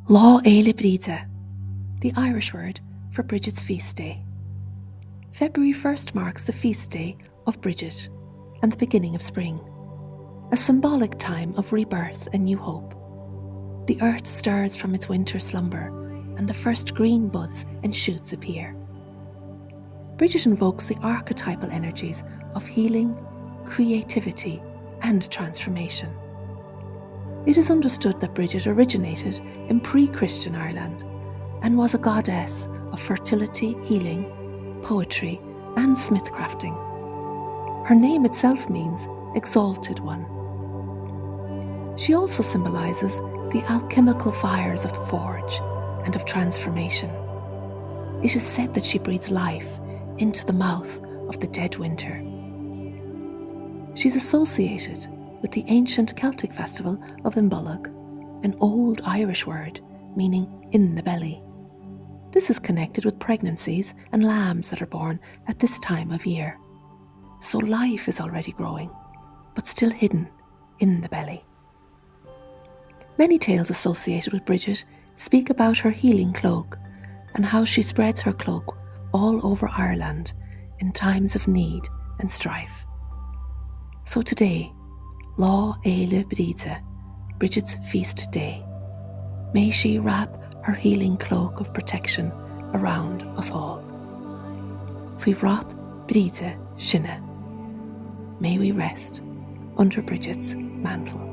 Bríde, the Irish word for Brigid's feast day. February 1st marks the feast day of Brigid and the beginning of spring, a symbolic time of rebirth and new hope. The earth stirs from its winter slumber and the first green buds and shoots appear. Brigid invokes the archetypal energies of healing, creativity, and transformation. It is understood that Brigid originated in pre-Christian Ireland and was a goddess of fertility, healing, poetry, and smithcrafting. Her name itself means exalted one. She also symbolises the alchemical fires of the forge and of transformation. It is said that she breathes life into the mouth of the dead winter. She's associated with the ancient Celtic festival of Imbolc, an old Irish word meaning in the belly. This is connected with pregnancies and lambs that are born at this time of year. So life is already growing, but still hidden in the belly. Many tales associated with Brigid speak about her healing cloak and how she spreads her cloak all over Ireland in times of need and strife. So today, Bríde, Brigid's feast day, may she wrap her healing cloak of protection around us all. Fhuibhreath Bríde Sinne. May we rest under Brigid's mantle.